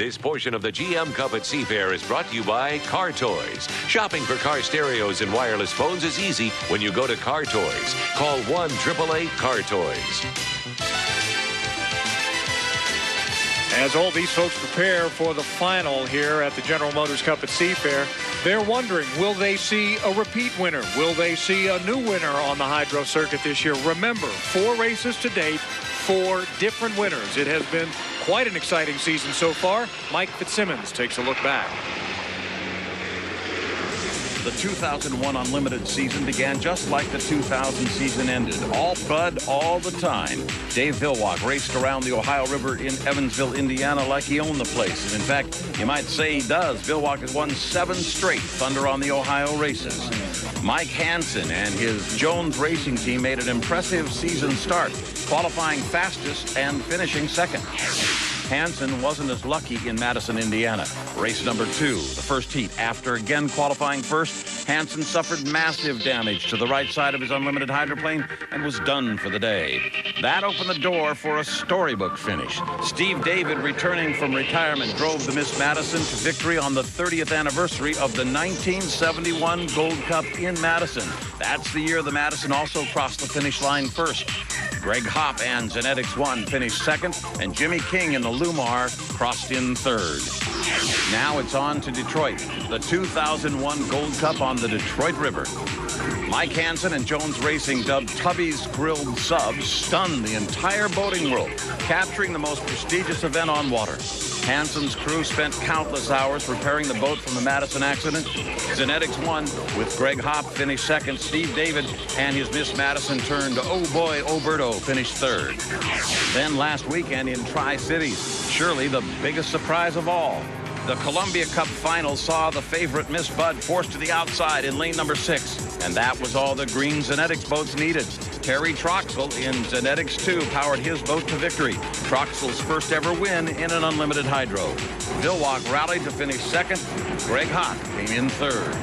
This portion of the GM Cup at Seafair is brought to you by Car Toys. Shopping for car stereos and wireless phones is easy when you go to Car Toys. Call 1-888-CAR Toys. As all these folks prepare for the final here at the General Motors Cup at Seafair, they're wondering, will they see a repeat winner? Will they see a new winner on the hydro circuit this year? Remember, 4 races to date, 4 different winners. It has been quite an exciting season so far. Mike Fitzsimmons takes a look back. The 2001 Unlimited season began just like the 2000 season ended. All Bud, all the time. Dave Villwock raced around the Ohio River in Evansville, Indiana like he owned the place. And in fact, you might say he does. Villwock has won 7 straight Thunder on the Ohio races. Mike Hansen and his Jones Racing team made an impressive season start, qualifying fastest and finishing second. Hansen wasn't as lucky in Madison, Indiana. Race number 2, the first heat. After again qualifying first, Hansen suffered massive damage to the right side of his unlimited hydroplane and was done for the day. That opened the door for a storybook finish. Steve David, returning from retirement, drove the Miss Madison to victory on the 30th anniversary of the 1971 Gold Cup in Madison. That's the year the Madison also crossed the finish line first. Greg Hopp and Zenetics 1 finished second, and Jimmy King in the Lumar crossed in third. Now it's on to Detroit, the 2001 Gold Cup on the Detroit River. Mike Hansen and Jones Racing, dubbed Tubby's Grilled Subs, stunned the entire boating world, capturing the most prestigious event on water. Hansen's crew spent countless hours repairing the boat from the Madison accident. Zenetics 1 with Greg Hopp finished second. Steve David and his Miss Madison turned Oh Boy Oberto finished third. Then last weekend in Tri-Cities, surely the biggest surprise of all. The Columbia Cup final saw the favorite Miss Bud forced to the outside in lane number 6. And that was all the green Zenetics boats needed. Terry Troxel in Zenetics 2 powered his boat to victory. Troxel's first ever win in an unlimited hydro. Villwock rallied to finish second. Greg Hopp came in third.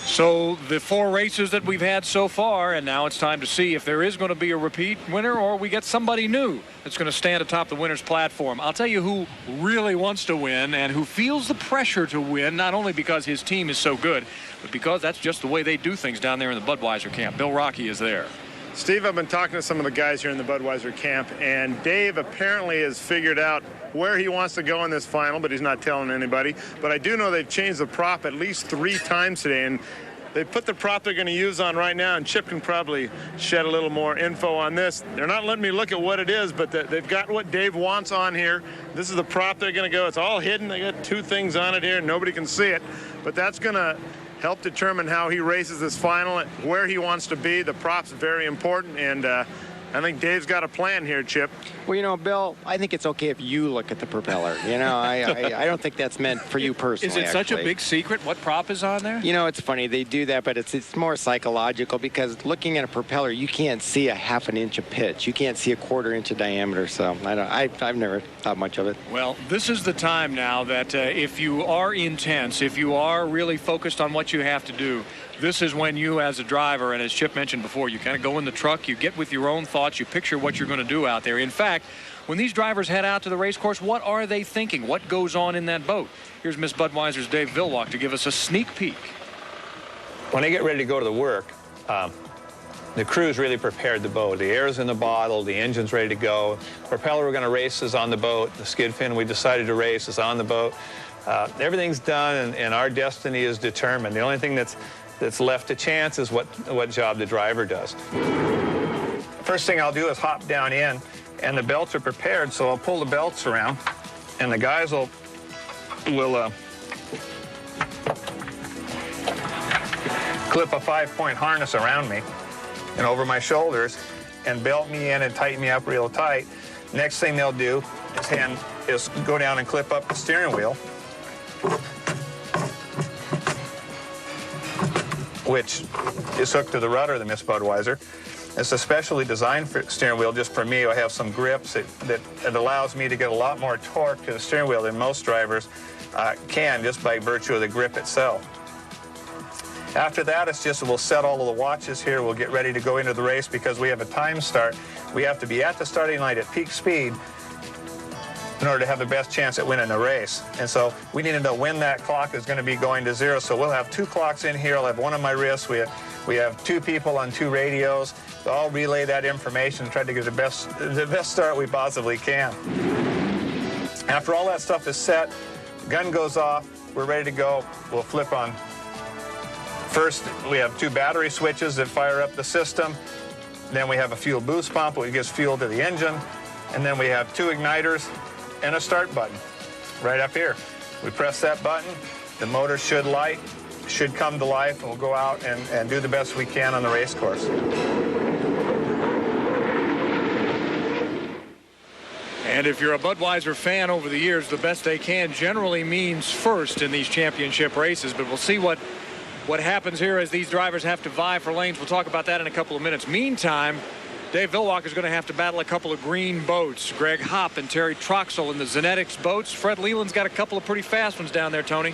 So the 4 races that we've had so far, and now it's time to see if there is going to be a repeat winner or we get somebody new that's going to stand atop the winner's platform. I'll tell you who really wants to win and who feels the pressure to win, not only because his team is so good, but because that's just the way they do things down there in the Budweiser camp. Bill Rocky is there. Steve, I've been talking to some of the guys here in the Budweiser camp, and Dave apparently has figured out where he wants to go in this final, but he's not telling anybody. But I do know they've changed the prop at least 3 times today, and they put the prop they're going to use on right now, and Chip can probably shed a little more info on this. They're not letting me look at what it is, but they've got what Dave wants on here. This is the prop they're going to go. It's all hidden. They got 2 things on it here. Nobody can see it, but that's going to help determine how he races this final, where he wants to be. The prop's very important, and I think Dave's got a plan here, Chip. Well, you know, Bill, I think it's okay if you look at the propeller. You know, I don't think that's meant for you personally. Is it such a big secret what prop is on there? You know, it's funny. They do that, but it's more psychological because looking at a propeller, you can't see a ½ an inch of pitch. You can't see a ¼ inch of diameter. So I've never thought much of it. Well, this is the time now that if you are intense, if you are really focused on what you have to do, this is when you as a driver, and as Chip mentioned before, you kind of go in the truck, you get with your own thoughts, you picture what you're going to do out there. In fact, when these drivers head out to the race course, what are they thinking? What goes on in that boat? Here's Miss Budweiser's Dave Villwock to give us a sneak peek. When they get ready to go to the work, the crew's really prepared the boat. The air's in the bottle, the engine's ready to go. The propeller we're going to race is on the boat. The skid fin we decided to race is on the boat. Everything's done, and our destiny is determined. The only thing that's left to chance is what job the driver does. First thing I'll do is hop down in, and the belts are prepared, so I'll pull the belts around, and the guys will clip a 5-point harness around me and over my shoulders and belt me in and tighten me up real tight. Next thing they'll do is go down and clip up the steering wheel, which is hooked to the rudder of the Miss Budweiser. It's a specially designed steering wheel just for me. I have some grips that allows me to get a lot more torque to the steering wheel than most drivers can, just by virtue of the grip itself. After that, it's just we'll set all of the watches here. We'll get ready to go into the race because we have a time start. We have to be at the starting line at peak speed in order to have the best chance at winning a race. And so we need to know when that clock is going to be going to zero. So we'll have 2 clocks in here. I'll have one on my wrist. We have 2 people on 2 radios. So I'll relay that information and try to get the best start we possibly can. After all that stuff is set, gun goes off, we're ready to go. We'll flip on. First, we have 2 battery switches that fire up the system. Then we have a fuel boost pump, which gives fuel to the engine. And then we have 2 igniters and a start button right up here. We press that button, the motor should light, should come to life, and we'll go out and do the best we can on the race course. And if you're a Budweiser fan over the years, the best they can generally means first in these championship races. But we'll see what happens here as these drivers have to vie for lanes. We'll talk about that in a couple of minutes. Meantime, Dave Villwalker is going to have to battle a couple of green boats. Greg Hopp and Terry Troxel in the Zenetics boats. Fred Leland's got a couple of pretty fast ones down there, Tony.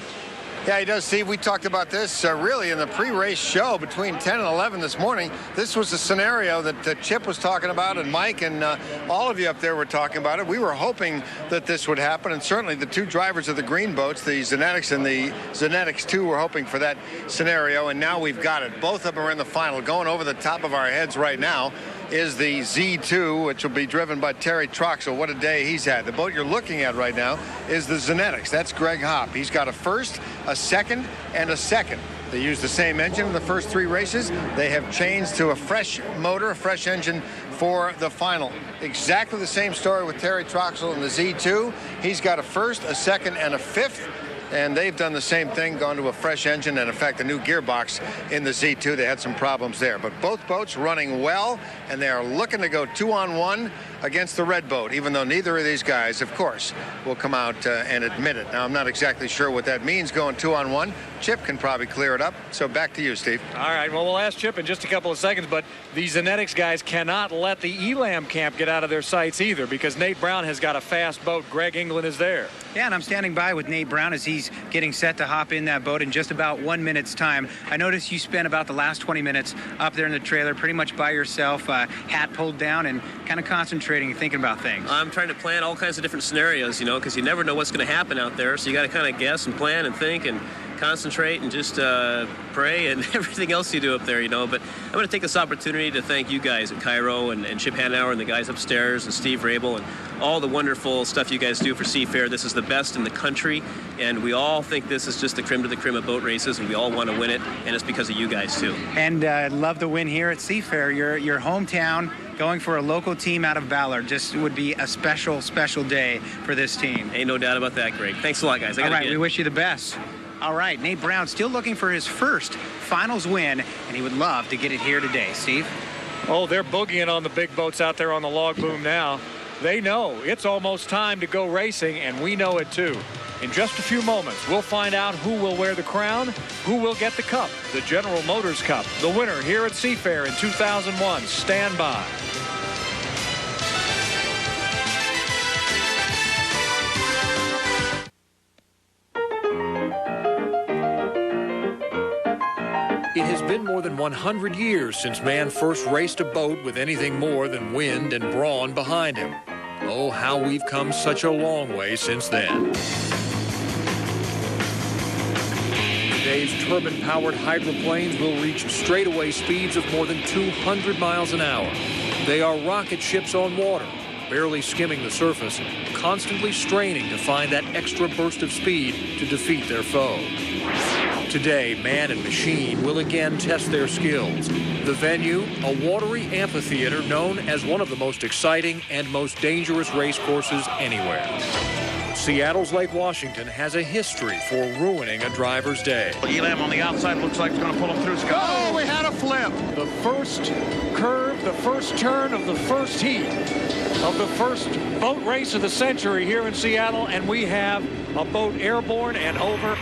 Yeah, he does, Steve. We talked about this really in the pre-race show between 10 and 11 this morning. This was the scenario that Chip was talking about, and Mike and all of you up there were talking about it. We were hoping that this would happen, and certainly the 2 drivers of the green boats, the Zenetics and the Zenetics 2, were hoping for that scenario, and now we've got it. Both of them are in the final. Going over the top of our heads right now is the Z2, which will be driven by Terry Troxel. What a day he's had. The boat you're looking at right now is the Zenetics. That's Greg Hopp. He's got a first, a second, and a second. They used the same engine in the first 3 races. They have changed to a fresh motor, a fresh engine for the final. Exactly the same story with Terry Troxel in the Z2. He's got a first, a second, and a fifth. And they've done the same thing, gone to a fresh engine and, in fact, a new gearbox in the Z2. They had some problems there. But both boats running well, and they are looking to go 2-on-1 against the red boat, even though neither of these guys, of course, will come out and admit it. Now, I'm not exactly sure what that means, going 2-on-1. Chip can probably clear it up. So back to you, Steve. All right, well, we'll ask Chip in just a couple of seconds, but the Zenetics guys cannot let the Elam camp get out of their sights either, because Nate Brown has got a fast boat. Greg England is there. Yeah, and I'm standing by with Nate Brown as he's getting set to hop in that boat in just about 1 minute's time. I noticed you spent about the last 20 minutes up there in the trailer pretty much by yourself, hat pulled down, and kind of concentrating and thinking about things. I'm trying to plan all kinds of different scenarios, you know, because you never know what's going to happen out there. So you got to kind of guess and plan and think and concentrate and just pray and everything else you do up there, you know. But I'm going to take this opportunity to thank you guys at KIRO and Chip Hanauer and the guys upstairs and Steve Rabel and all the wonderful stuff you guys do for Seafair. This is the best in the country, and we all think this is just the creme de la creme of boat races, and we all want to win it, and it's because of you guys too. And love the win here at Seafair. Your hometown, going for a local team out of Ballard, just would be a special, special day for this team. Ain't no doubt about that, Greg. Thanks a lot, guys. All right, we wish you the best. All right, Nate Brown still looking for his first finals win, and he would love to get it here today. Steve? Oh, they're boogieing on the big boats out there on the log boom now. They know it's almost time to go racing, and we know it too. In just a few moments, we'll find out who will wear the crown, who will get the cup, the General Motors Cup, the winner here at Seafair in 2001. Stand by. It has been more than 100 years since man first raced a boat with anything more than wind and brawn behind him. Oh, how we've come such a long way since then. Today's turbine-powered hydroplanes will reach straightaway speeds of more than 200 miles an hour. They are rocket ships on water, barely skimming the surface, constantly straining to find that extra burst of speed to defeat their foe. Today, man and machine will again test their skills. The venue, a watery amphitheater known as one of the most exciting and most dangerous race courses anywhere. Seattle's Lake Washington has a history for ruining a driver's day. Elam on the outside looks like it's going to pull him through, Scott. Oh, we had a flip. The first curve, the first turn of the first heat of the first boat race of the century here in Seattle, and we have a boat airborne and over.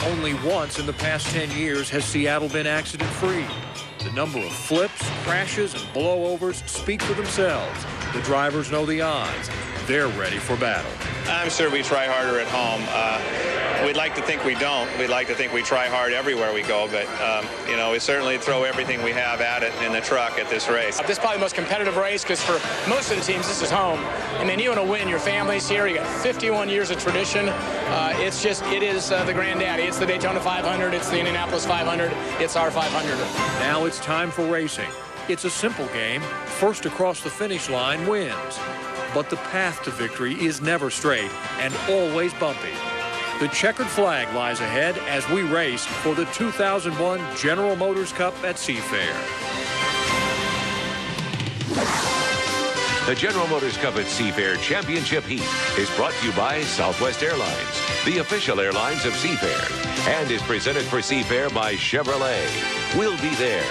Only once in the past 10 years has Seattle been accident-free. The number of flips, crashes, and blowovers speak for themselves. The drivers know the odds. They're ready for battle. I'm sure we try harder at home. We'd like to think we don't. We'd like to think we try hard everywhere we go, but, you know, we certainly throw everything we have at it in the truck at this race. This is probably the most competitive race because for most of the teams, this is home. I mean, you want to win. Your family's here. You got 51 years of tradition. It is the granddaddy. It's the Daytona 500. It's the Indianapolis 500. It's our 500. Now it's time for racing. It's a simple game. First across the finish line wins. But the path to victory is never straight and always bumpy. The checkered flag lies ahead as we race for the 2001 General Motors Cup at Seafair. The General Motors Cup at Seafair Championship Heat is brought to you by Southwest Airlines, the official airlines of Seafair, and is presented for Seafair by Chevrolet. We'll be there.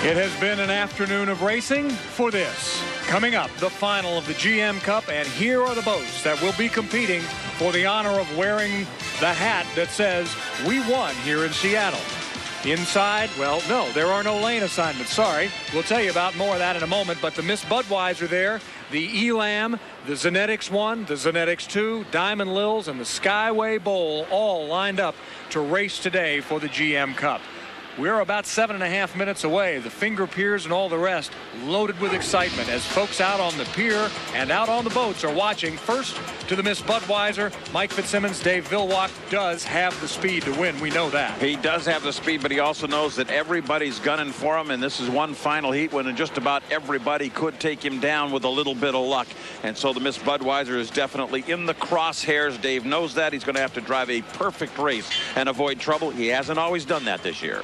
It has been an afternoon of racing for this. Coming up, the final of the GM Cup, and here are the boats that will be competing for the honor of wearing the hat that says, "We won here in Seattle." Inside, well, no, there are no lane assignments, sorry. We'll tell you about more of that in a moment, but the Miss Budweiser there, the Elam, the Zenetics 1, the Zenetics 2, Diamond Lils, and the Skyway Bowl all lined up to race today for the GM Cup. We're about 7.5 minutes away. The finger piers and all the rest loaded with excitement as folks out on the pier and out on the boats are watching. First to the Miss Budweiser, Mike Fitzsimmons. Dave Villwock does have the speed to win. We know that. He does have the speed, but he also knows that everybody's gunning for him, and this is one final heat when just about everybody could take him down with a little bit of luck. And so the Miss Budweiser is definitely in the crosshairs. Dave knows that. He's going to have to drive a perfect race and avoid trouble. He hasn't always done that this year.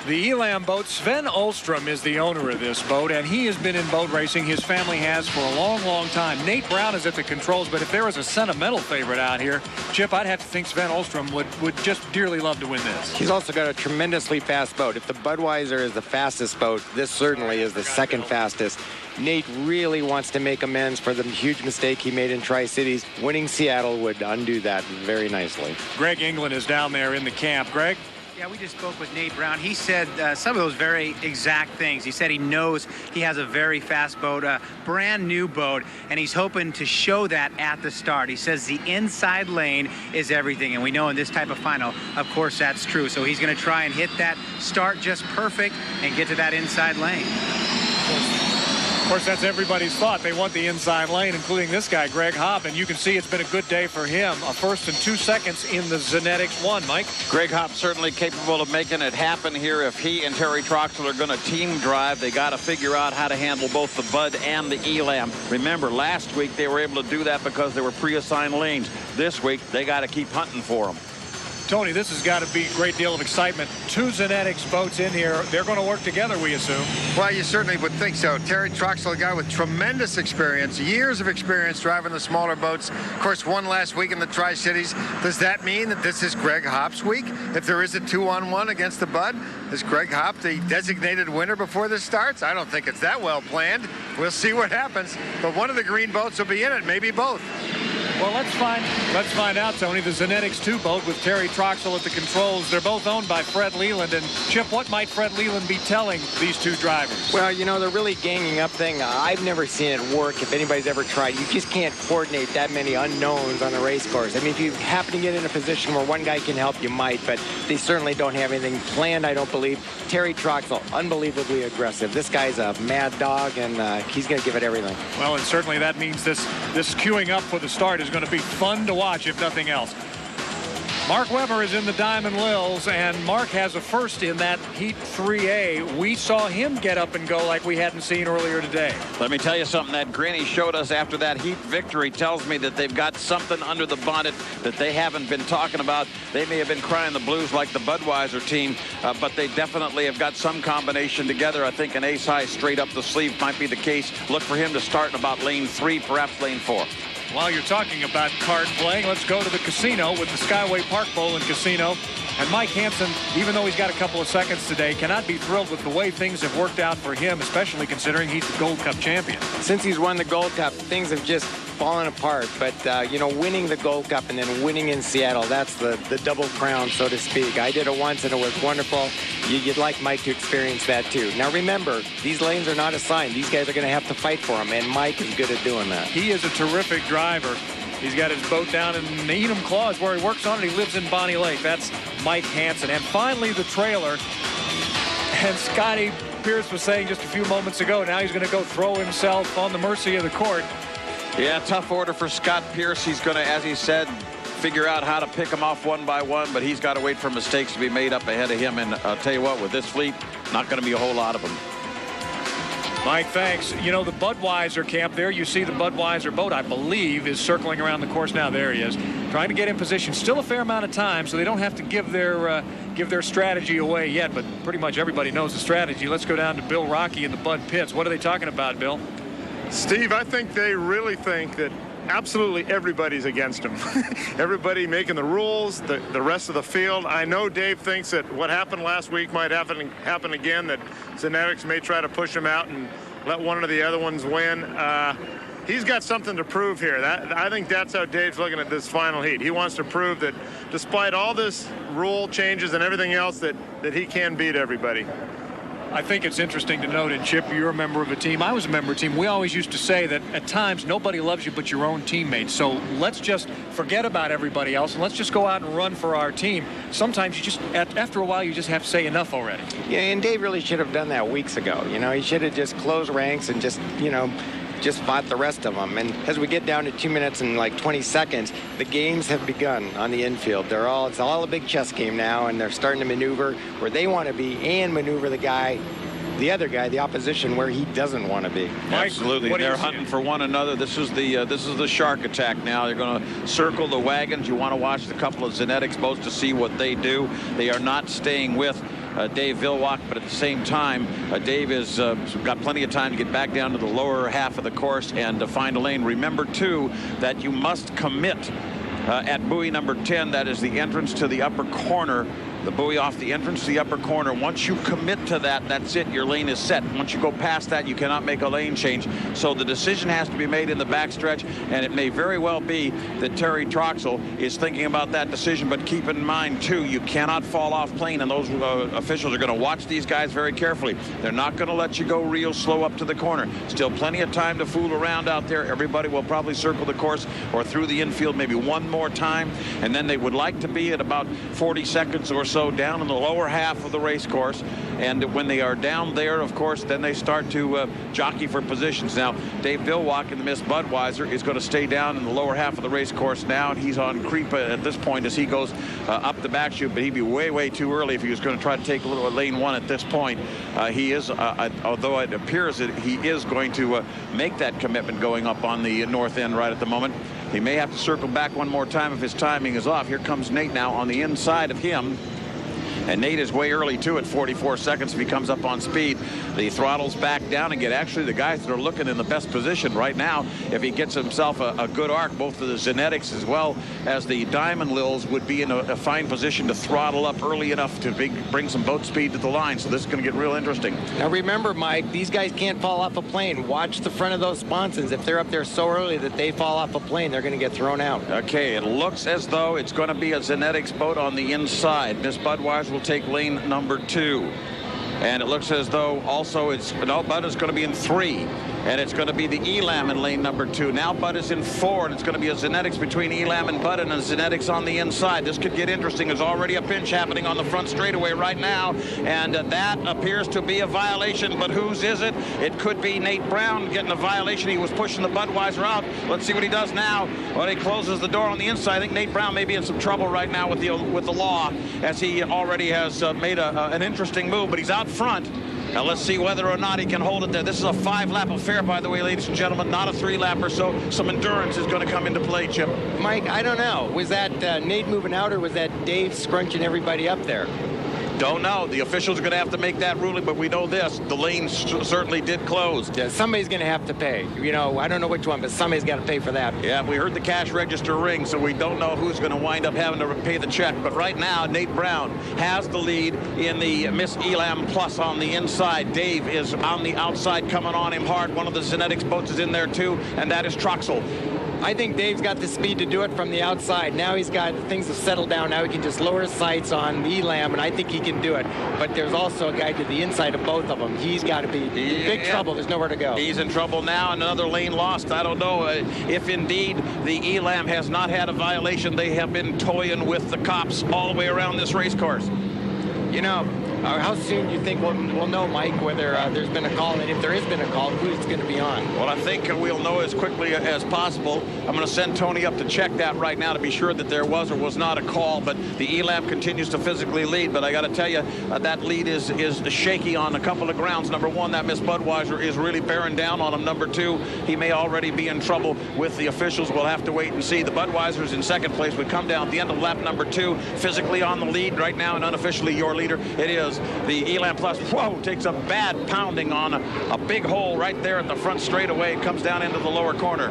The Elam boat, Sven Ulstrom is the owner of this boat, and he has been in boat racing. His family has for a long, long time. Nate Brown is at the controls, but if there was a sentimental favorite out here, Chip, I'd have to think Sven Ulstrom would just dearly love to win this. He's also got a tremendously fast boat. If the Budweiser is the fastest boat, this certainly is the second fastest. Nate really wants to make amends for the huge mistake he made in Tri-Cities. Winning Seattle would undo that very nicely. Greg England is down there in the camp. Greg? Yeah, we just spoke with Nate Brown. He said some of those very exact things. He said he knows he has a very fast boat, a brand new boat, and he's hoping to show that at the start. He says the inside lane is everything, and we know in this type of final, of course, that's true. So he's going to try and hit that start just perfect and get to that inside lane. Of course, that's everybody's thought. They want the inside lane, including this guy, Greg Hobb, and you can see it's been a good day for him. A first and 2 seconds in the Zenetics 1, Mike. Greg Hobb certainly capable of making it happen here. If he and Terry Troxel are going to team drive, they got to figure out how to handle both the Bud and the Elam. Remember, last week they were able to do that because they were pre-assigned lanes. This week, they got to keep hunting for them. Tony, this has got to be a great deal of excitement. 2 Zenetics boats in here. They're going to work together, we assume. Well, you certainly would think so. Terry Troxel, a guy with tremendous experience, years of experience driving the smaller boats. Of course, won last week in the Tri-Cities. Does that mean that this is Greg Hobb's week? If there is a 2-on-1 against the Bud, is Greg Hobb the designated winner before this starts? I don't think it's that well planned. We'll see what happens. But one of the green boats will be in it, maybe both. Well, let's find out, Tony. The Zenetics 2 boat with Terry Troxel at the controls. They're both owned by Fred Leland. And, Chip, what might Fred Leland be telling these 2 drivers? Well, you know, the really ganging up thing, I've never seen it work if anybody's ever tried. You just can't coordinate that many unknowns on a race course. I mean, if you happen to get in a position where one guy can help, you might, but they certainly don't have anything planned, I don't believe. Terry Troxel, unbelievably aggressive. This guy's a mad dog, and he's going to give it everything. Well, and certainly that means this queuing up for the start is going to be fun to watch, if nothing else. Mark Webber is in the Diamond Lils, and Mark has a first in that Heat 3A. We saw him get up and go like we hadn't seen earlier today. Let me tell you something. That grin he showed us after that Heat victory tells me that they've got something under the bonnet that they haven't been talking about. They may have been crying the blues like the Budweiser team, but they definitely have got some combination together. I think an ace high straight up the sleeve might be the case. Look for him to start in about lane 3, perhaps lane 4. While you're talking about card playing, let's go to the casino with the Skyway Park Bowl and Casino. And Mike Hansen, even though he's got a couple of seconds today, cannot be thrilled with the way things have worked out for him, especially considering he's the Gold Cup champion. Since he's won the Gold Cup, things have just fallen apart. But, you know, winning the Gold Cup and then winning in Seattle, that's the double crown, so to speak. I did it once, and it was wonderful. You'd like Mike to experience that, too. Now, remember, these lanes are not assigned. These guys are going to have to fight for them, and Mike is good at doing that. He is a terrific driver. He's got his boat down in Needham Claws where he works on it. He lives in Bonnie Lake. That's Mike Hansen. And finally, the trailer. And Scotty Pierce was saying just a few moments ago, now he's going to go throw himself on the mercy of the court. Yeah, tough order for Scott Pierce. He's going to, as he said, figure out how to pick them off one by one, but he's got to wait for mistakes to be made up ahead of him. And I'll tell you what, with this fleet, not going to be a whole lot of them. Mike, thanks. You know, the Budweiser camp there, you see the Budweiser boat, I believe, is circling around the course now. There he is, trying to get in position. Still a fair amount of time, so they don't have to give their strategy away yet, but pretty much everybody knows the strategy. Let's go down to Bill Rocky in the Bud pits. What are they talking about, Bill? Steve, I think they really think that absolutely everybody's against him. Everybody making the rules, the rest of the field. I know Dave thinks that what happened last week might happen again, that Zenetics may try to push him out and let one of the other ones win. He's got something to prove here. I think that's how Dave's looking at this final heat. He wants to prove that despite all this rule changes and everything else, that he can beat everybody. I think it's interesting to note, and Chip, you're a member of a team. I was a member of a team. We always used to say that at times nobody loves you but your own teammates. So let's just forget about everybody else and let's just go out and run for our team. Sometimes you just, after a while, you just have to say enough already. Yeah, and Dave really should have done that weeks ago. You know, he should have just closed ranks and just, you know, just fought the rest of them. And as we get down to 2 minutes and like 20 seconds, the games have begun on the infield. It's all a big chess game now, and they're starting to maneuver where they want to be and maneuver the other guy, the opposition, where he doesn't want to be. Absolutely. They're hunting for one another. This is the shark attack now. They're going to circle the wagons. You want to watch the couple of Zenetics boats to see what they do. They are not staying with Dave Villwock, but at the same time, Dave has got plenty of time to get back down to the lower half of the course and to find a lane. Remember, too, that you must commit at buoy number 10. That is the entrance to the upper corner. The buoy off the entrance to the upper corner. Once you commit to that, that's it. Your lane is set. Once you go past that, you cannot make a lane change. So the decision has to be made in the backstretch, and it may very well be that Terry Troxel is thinking about that decision. But keep in mind, too, you cannot fall off plane, and those officials are going to watch these guys very carefully. They're not going to let you go real slow up to the corner. Still plenty of time to fool around out there. Everybody will probably circle the course or through the infield maybe one more time, and then they would like to be at about 40 seconds or so down in the lower half of the race course. And when they are down there, of course, then they start to jockey for positions. Now, Dave Villwock in the Miss Budweiser is going to stay down in the lower half of the race course now, and he's on creep at this point as he goes up the back chute, but he'd be way too early if he was going to try to take a little lane one at this point. He is, although it appears that he is going to make that commitment going up on the north end right at the moment. He may have to circle back one more time if his timing is off. Here comes Nate now on the inside of him. And Nate is way early, too, at 44 seconds if he comes up on speed. The throttle's back down again. Actually, the guys that are looking in the best position right now, if he gets himself a good arc, both of the Zenetics as well as the Diamond Lils would be in a fine position to throttle up early enough to bring some boat speed to the line. So this is going to get real interesting. Now, remember, Mike, these guys can't fall off a plane. Watch the front of those sponsons. If they're up there so early that they fall off a plane, they're going to get thrown out. Okay, it looks as though it's going to be a Zenetics boat on the inside. Miss Budweiser will take lane number 2. And it looks as though also Bud is going to be in 3. And it's going to be the Elam in lane number 2. Now Bud is in 4, and it's going to be a Zenetics between Elam and Bud and a Zenetics on the inside. This could get interesting. There's already a pinch happening on the front straightaway right now, and that appears to be a violation. But whose is it? It could be Nate Brown getting a violation. He was pushing the Budweiser out. Let's see what he does now. When he closes the door on the inside, I think Nate Brown may be in some trouble right now with the law, as he already has made an interesting move, but he's out front. Now let's see whether or not he can hold it there. This is a 5-lap affair, by the way, ladies and gentlemen, not a 3-lapper, so some endurance is going to come into play, Chip. Mike, I don't know. Was that Nate moving out, or was that Dave scrunching everybody up there? Don't know. The officials are going to have to make that ruling, but we know this. The lane certainly did close. Yeah, somebody's going to have to pay. You know, I don't know which one, but somebody's got to pay for that. Yeah, we heard the cash register ring, so we don't know who's going to wind up having to pay the check. But right now, Nate Brown has the lead in the Miss Elam Plus on the inside. Dave is on the outside coming on him hard. One of the Zenetics boats is in there, too, and that is Troxel. I think Dave's got the speed to do it from the outside. Now he's got things to settle down. Now he can just lower his sights on the Elam, and I think he can do it. But there's also a guy to the inside of both of them. He's got to be in big trouble. There's nowhere to go. He's in trouble now. Another lane lost. I don't know if indeed the Elam has not had a violation. They have been toying with the cops all the way around this race course. You know, how soon do you think we'll know, Mike, whether there's been a call, and if there has been a call, who's going to be on? Well, I think we'll know as quickly as possible. I'm going to send Tony up to check that right now to be sure that there was or was not a call, but the Elam continues to physically lead. But I got to tell you, that lead is shaky on a couple of grounds. Number one, that Miss Budweiser is really bearing down on him. Number two, he may already be in trouble with the officials. We'll have to wait and see. The Budweiser's in second place. We come down at the end of lap number 2, physically on the lead right now, and unofficially your leader. It is the Elam Plus. Whoa, takes a bad pounding on a big hole right there at the front straightaway. It comes down into the lower corner.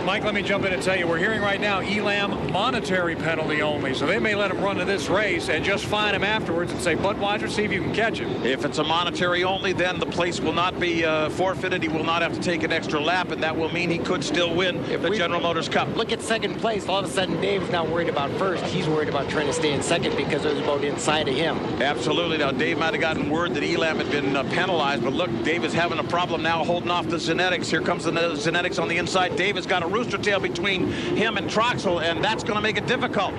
Mike, let me jump in and tell you, we're hearing right now Elam monetary penalty only. So they may let him run to this race and just fine him afterwards and say, Budweiser, see if you can catch him. If it's a monetary only, then the place will not be forfeited. He will not have to take an extra lap, and that will mean he could still win the General Motors Cup. Look at second place. All of a sudden, Dave's not worried about first. He's worried about trying to stay in second because there's a boat inside of him. Absolutely. Now, Dave might have gotten word that Elam had been penalized, but look, Dave is having a problem now holding off the Zenetics. Here comes the Zenetics on the inside. Dave has got a rooster tail between him and Troxel, and that's going to make it difficult.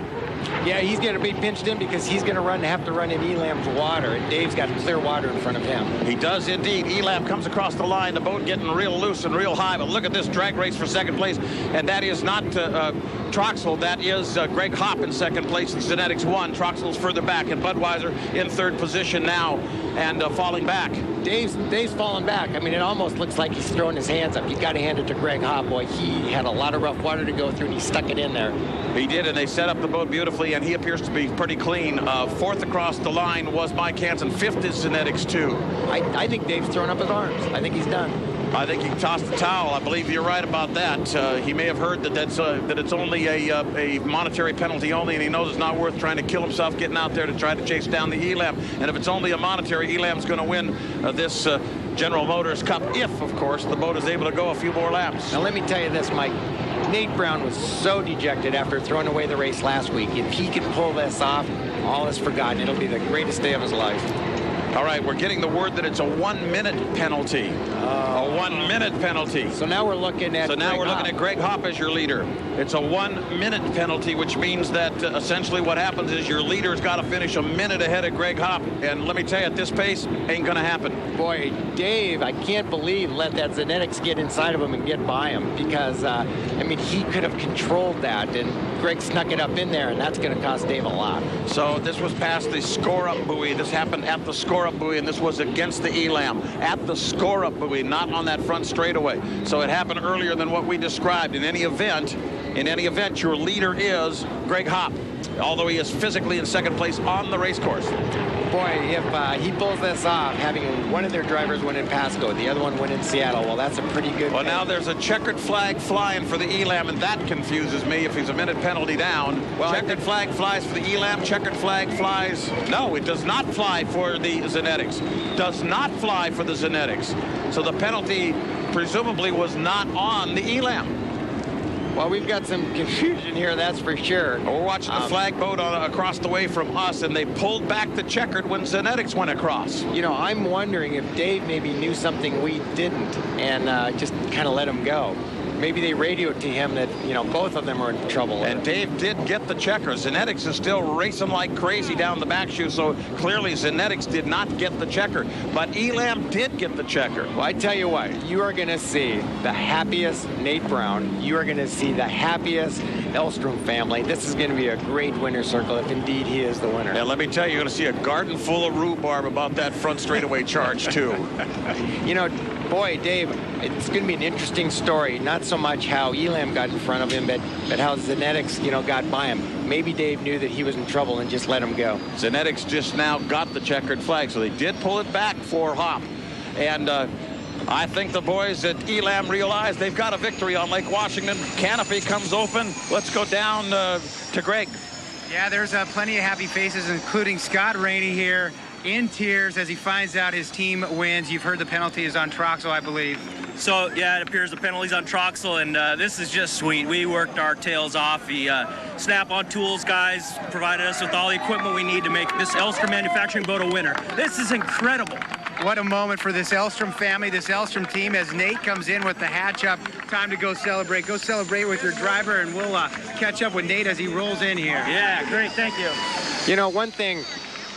Yeah, he's going to be pinched in because he's going to have to run in Elam's water, and Dave's got clear water in front of him. He does indeed. Elam comes across the line, the boat getting real loose and real high, but look at this drag race for second place, and that is not Troxel, that is Greg Hopp in second place, and Zenetics won. Troxel's further back, and Budweiser in third position now, and falling back. Dave's falling back. I mean, it almost looks like he's throwing his hands up. You got to hand it to Greg Hopp. Boy, he had a lot of rough water to go through, and he stuck it in there. He did, and they set up the boat beautifully, and he appears to be pretty clean. Fourth across the line was Mike Hansen. Fifth is Zenetics, too. I think Dave's throwing up his arms. I think he's done. I think he tossed the towel. I believe you're right about that. He may have heard that it's only a monetary penalty only, and he knows it's not worth trying to kill himself getting out there to try to chase down the Elam. And if it's only a monetary, Elam's going to win this General Motors Cup if, of course, the boat is able to go a few more laps. Now, let me tell you this, Mike. Nate Brown was so dejected after throwing away the race last week. If he can pull this off, all is forgotten. It'll be the greatest day of his life. All right, we're getting the word that it's a 1-minute penalty. A 1-minute penalty. So now we're looking at Greg Hopp as your leader. It's a 1-minute penalty, which means that essentially what happens is your leader's got to finish a minute ahead of Greg Hopp. And let me tell you, at this pace, ain't going to happen. Boy, Dave, I can't believe let that Zenetics get inside of him and get by him because, I mean, he could have controlled that, and Greg snuck it up in there, and that's going to cost Dave a lot. So this was past the score-up buoy. This happened at the score-up buoy, and this was against the Elam at the score-up buoy, not on that front straightaway. So it happened earlier than what we described. In any event, your leader is Greg Hopp, although he is physically in second place on the race course. Boy, if he pulls this off, having one of their drivers win in Pasco, the other one win in Seattle, well, that's a pretty good Well, now there's a checkered flag flying for the Elam, and that confuses me if he's a minute penalty down. Well, checkered flag flies for the Elam, checkered flag flies. No, it does not fly for the Zenetics. Does not fly for the Zenetics. So the penalty presumably was not on the Elam. Well, we've got some confusion here, that's for sure. We're watching the flag boat across the way from us, and they pulled back the checkered when Zenetics went across. You know, I'm wondering if Dave maybe knew something we didn't and just kind of let him go. Maybe they radioed to him that, you know, both of them are in trouble. And Dave did get the checker. Zenetics is still racing like crazy down the back chute, so clearly Zenetics did not get the checker. But Elam did get the checker. Well, I tell you what, you are going to see the happiest Nate Brown. You are going to see the happiest Elstrom family. This is going to be a great winner's circle if indeed he is the winner. And let me tell you, you're going to see a garden full of rhubarb about that front straightaway charge, too. You know, boy, Dave, it's going to be an interesting story. Not so much how Elam got in front of him, but how Zenetics, you know, got by him. Maybe Dave knew that he was in trouble and just let him go. Zenetics just now got the checkered flag, so they did pull it back for Hopp. And I think the boys at Elam realize they've got a victory on Lake Washington. Canopy comes open. Let's go down to Greg. Yeah, there's plenty of happy faces, including Scott Rainey here. in tears as he finds out his team wins. You've heard the penalty is on Troxel, I believe. So, yeah, it appears the penalty's on Troxel, and this is just sweet. We worked our tails off. The Snap-on Tools guys provided us with all the equipment we need to make this Elstrom manufacturing boat a winner. This is incredible. What a moment for this Elstrom family, this Elstrom team, as Nate comes in with the hatch up. Time to go celebrate. Go celebrate with your driver, and we'll catch up with Nate as he rolls in here. Yeah, great. Thank you. You know, one thing,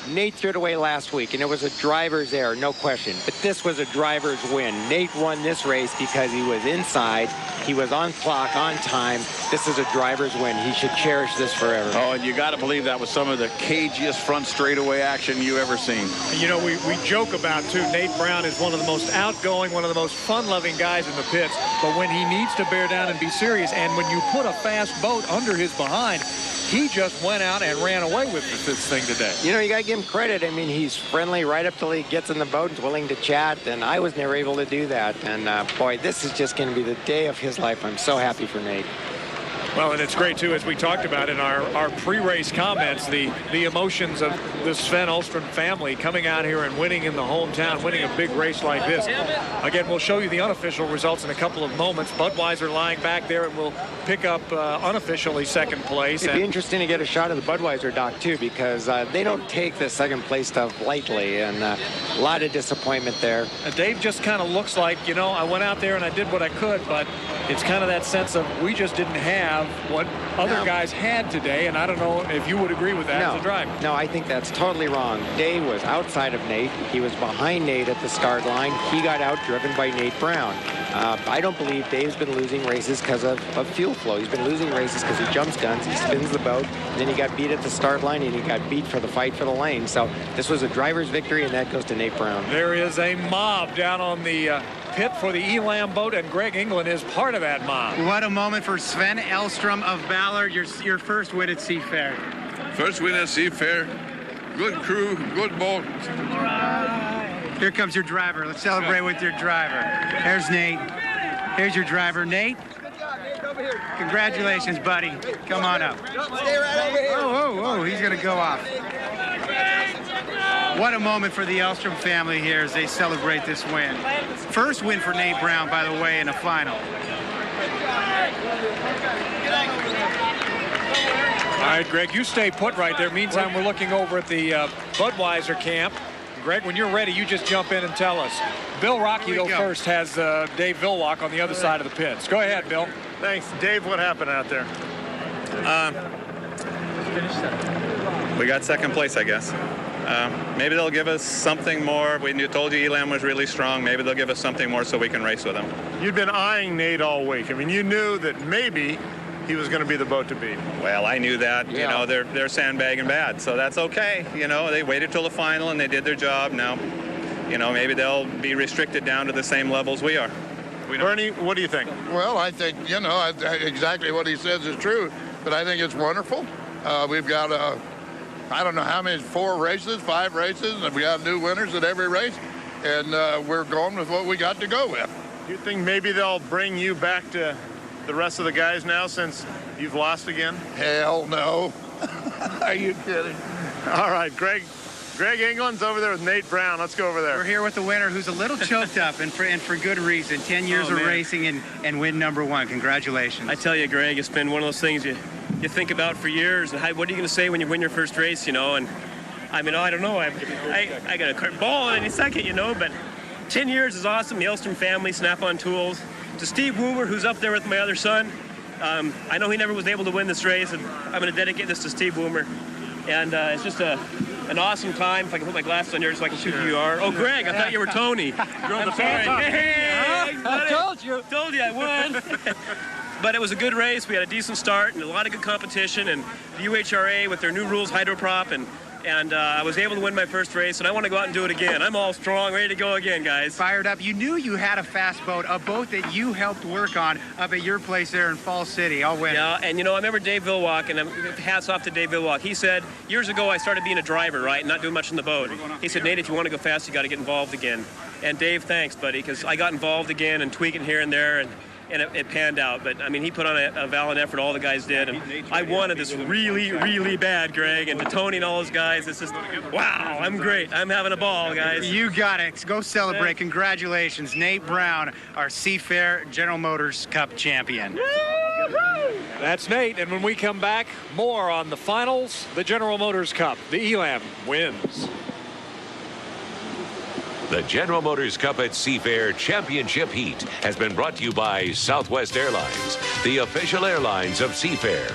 Nate threw it away last week, and it was a driver's error, no question. But this was a driver's win. Nate won this race because he was inside. He was on clock, on time. This is a driver's win. He should cherish this forever. Oh, and you got to believe that was some of the cagiest front straightaway action you ever seen. You know, we joke about, too, Nate Brown is one of the most outgoing, one of the most fun-loving guys in the pits. But when he needs to bear down and be serious, and when you put a fast boat under his behind, he just went out and ran away with this thing today. You know, you got to give him credit. I mean, he's friendly right up till he gets in the boat and is willing to chat, and I was never able to do that. And, boy, this is just going to be the day of his life. I'm so happy for Nate. Well, and it's great, too, as we talked about in our pre-race comments, the emotions of the Sven Ulstrom family coming out here and winning in the hometown, winning a big race like this. Again, we'll show you the unofficial results in a couple of moments. Budweiser lying back there and will pick up unofficially second place. It'd be interesting to get a shot of the Budweiser dock, too, because they don't take the second place stuff lightly, and a lot of disappointment there. Dave just kind of looks like, you know, I went out there and I did what I could, but it's kind of that sense of we just didn't have what other guys had today, and I don't know if you would agree with that as a driver. No, I think that's totally wrong. Dave was outside of Nate. He was behind Nate at the start line. He got outdriven by Nate Brown. I don't believe Dave's been losing races because of fuel flow. He's been losing races because he jumps guns, he spins the boat, and then he got beat at the start line, and he got beat for the fight for the lane. So this was a driver's victory, and that goes to Nate Brown. There is a mob down on the pit for the Elam boat, and Greg England is part of that mob. What a moment for Sven Elstrom of Ballard, your first win at Seafair. First win at Seafair. Good crew, good boat. Here comes your driver. Let's celebrate with your driver. There's Nate. Here's your driver, Nate. Congratulations, buddy. Come on up. Stay right over here. Oh, he's going to go off. What a moment for the Elstrom family here as they celebrate this win. First win for Nate Brown, by the way, in a final. All right, Greg, you stay put right there. Meantime, we're looking over at the Budweiser camp. Greg, when you're ready, you just jump in and tell us. Bill Rocky, though, first has Dave Vilwalk on the other side of the pits. Go ahead, Bill. Thanks. Dave, what happened out there? We got second place, I guess. Maybe they'll give us something more. We told you Elam was really strong. Maybe they'll give us something more so we can race with them. You'd been eyeing Nate all week. I mean, you knew that maybe he was going to be the boat to beat. Well, I knew that. Yeah. You know, they're sandbagging bad, so that's okay. You know, they waited till the final and they did their job. Now, you know, maybe they'll be restricted down to the same levels we are. Bernie, what do you think? Well, I think, you know, exactly what he says is true, but I think it's wonderful. We've got, I don't know how many, 4 races, 5 races, and we got new winners at every race, and we're going with what we got to go with. Do you think maybe they'll bring you back to the rest of the guys now since you've lost again? Hell no. Are you kidding? All right, Greg England's over there with Nate Brown. Let's go over there. We're here with the winner who's a little choked up, and for good reason. 10 years of racing and win #1. Congratulations. I tell you, Greg, it's been one of those things you think about for years. And what are you going to say when you win your first race, you know? And I mean, I don't know. I got a ball in any second, you know, but 10 years is awesome. The Elstrom family, Snap-on Tools. To Steve Woomer, who's up there with my other son. I know he never was able to win this race, and I'm going to dedicate this to Steve Woomer. And it's just an awesome time. If I can put my glasses on here so I can see who you are. Oh, Greg, I thought you were Tony. You're on the phone. I told you. Told you I won. But it was a good race. We had a decent start and a lot of good competition. And the UHRA with their new rules, hydroprop, and I was able to win my first race, and I want to go out and do it again. I'm all strong, ready to go again, guys. Fired up. You knew you had a fast boat, a boat that you helped work on up at your place there in Falls City. I'll win. Yeah, and you know, I remember Dave Vilwalk, and hats off to Dave Vilwalk. He said, years ago I started being a driver, right, and not doing much in the boat. He said, Nate, if you want to go fast, you got to get involved again. And Dave, thanks, buddy, because I got involved again and tweaking here and there, and it panned out. But, I mean, he put on a valiant effort, all the guys did, and I wanted this really, really bad, Greg, and to Tony and all those guys, it's just, wow, I'm great. I'm having a ball, guys. You got it. Go celebrate. Congratulations, Nate Brown, our Seafair General Motors Cup champion. That's Nate, and when we come back, more on the finals, the General Motors Cup. The Elam wins. The General Motors Cup at Seafair Championship Heat has been brought to you by Southwest Airlines, the official airlines of Seafair.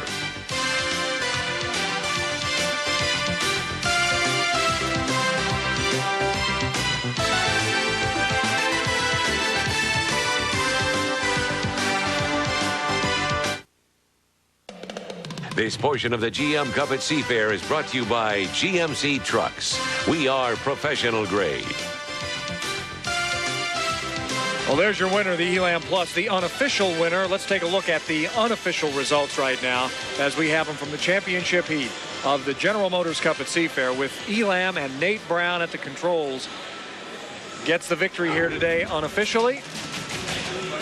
This portion of the GM Cup at Seafair is brought to you by GMC Trucks. We are professional grade. Well, there's your winner, the Elam Plus, the unofficial winner. Let's take a look at the unofficial results right now as we have them from the championship heat of the General Motors Cup at Seafair, with Elam and Nate Brown at the controls. Gets the victory here today unofficially,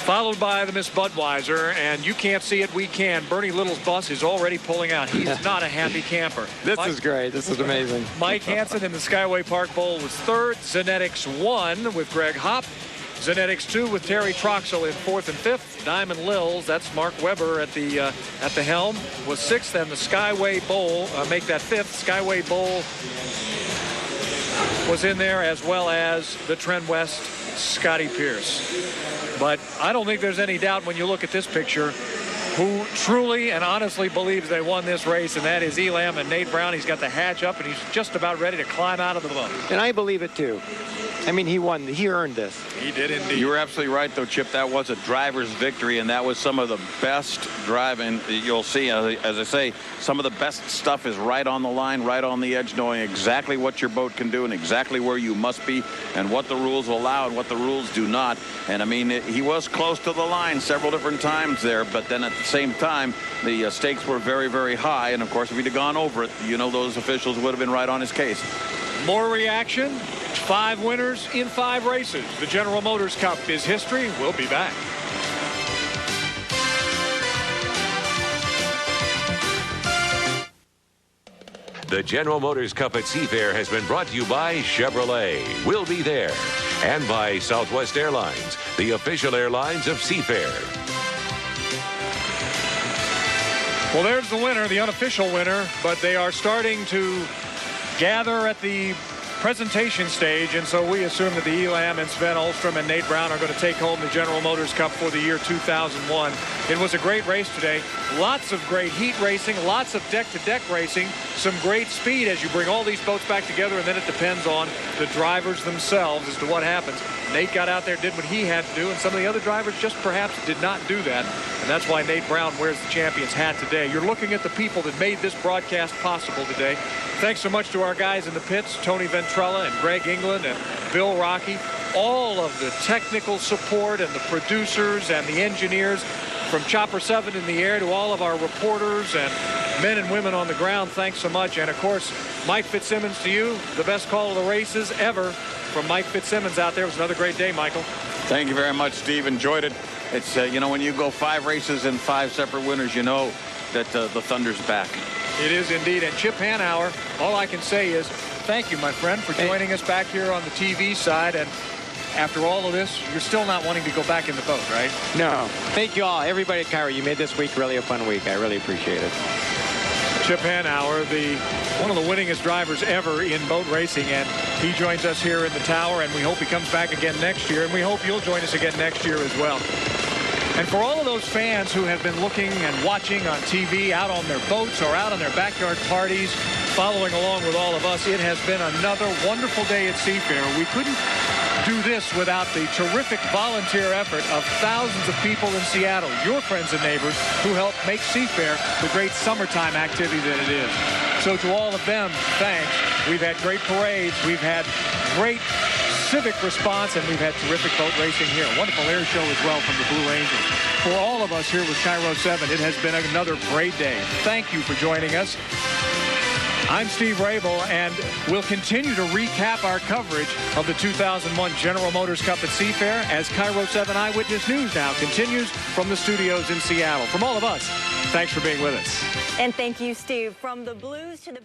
followed by the Miss Budweiser, and you can't see it, we can. Bernie Little's bus is already pulling out. He's not a happy camper. This is great. This is amazing. Mike Hansen in the Skyway Park Bowl was third. Zenetics 1 with Greg Hopp. Zenetics 2 with Terry Troxel in fourth and fifth. Diamond Lills, that's Mark Weber at the helm, was sixth, and the Skyway Bowl make that fifth. Skyway Bowl was in there, as well as the Trent West Scotty Pierce. But I don't think there's any doubt when you look at this picture who truly and honestly believes they won this race, and that is Elam and Nate Brown. He's got the hatch up, and he's just about ready to climb out of the boat. And I believe it, too. I mean, he won. He earned this. He did indeed. You were absolutely right, though, Chip. That was a driver's victory, and that was some of the best driving you'll see. As I say, some of the best stuff is right on the line, right on the edge, knowing exactly what your boat can do and exactly where you must be and what the rules allow and what the rules do not. And, I mean, he was close to the line several different times there, but then at the same time, the stakes were very, very high. And, of course, if he'd have gone over it, you know those officials would have been right on his case. More reaction. 5 winners in 5 races. The General Motors Cup is history. We'll be back. The General Motors Cup at Seafair has been brought to you by Chevrolet. We'll be there. And by Southwest Airlines, the official airlines of Seafair. Well, there's the winner, the unofficial winner, but they are starting to gather at the presentation stage, and so we assume that the Elam and Sven Ulstrom and Nate Brown are going to take home the General Motors Cup for the year 2001. It was a great race today. Lots of great heat racing, lots of deck-to-deck racing, some great speed as you bring all these boats back together, and then it depends on the drivers themselves as to what happens. Nate got out there, did what he had to do, and some of the other drivers just perhaps did not do that, and that's why Nate Brown wears the champion's hat today. You're looking at the people that made this broadcast possible today. Thanks so much to our guys in the pits, Tony Ventrella and Greg England and Bill Rocky. All of the technical support and the producers and the engineers, from Chopper 7 in the air to all of our reporters and men and women on the ground, thanks so much. And, of course, Mike Fitzsimmons to you, the best call of the races ever from Mike Fitzsimmons out there. It was another great day, Michael. Thank you very much, Steve. Enjoyed it. It's, you know, when you go 5 races and 5 separate winners, you know that the Thunder's back. It is indeed. And Chip Hanauer, all I can say is thank you, my friend, for joining us back here on the TV side. And after all of this, you're still not wanting to go back in the boat, right? No. Thank you all. Everybody at KIRO, you made this week really a fun week. I really appreciate it. Chip Hanauer, one of the winningest drivers ever in boat racing, and he joins us here in the tower, and we hope he comes back again next year, and we hope you'll join us again next year as well. And for all of those fans who have been looking and watching on TV, out on their boats or out on their backyard parties, following along with all of us, it has been another wonderful day at Seafair. We couldn't do this without the terrific volunteer effort of thousands of people in Seattle, your friends and neighbors, who helped make Seafair the great summertime activity that it is. So to all of them, thanks. We've had great parades. We've had great civic response, and we've had terrific boat racing here. A wonderful air show as well from the Blue Angels. For all of us here with KIRO 7, it has been another great day. Thank you for joining us. I'm Steve Rabel, and we'll continue to recap our coverage of the 2001 General Motors Cup at Seafair as KIRO 7 Eyewitness News now continues from the studios in Seattle. From all of us, thanks for being with us. And thank you, Steve. From the Blues to the...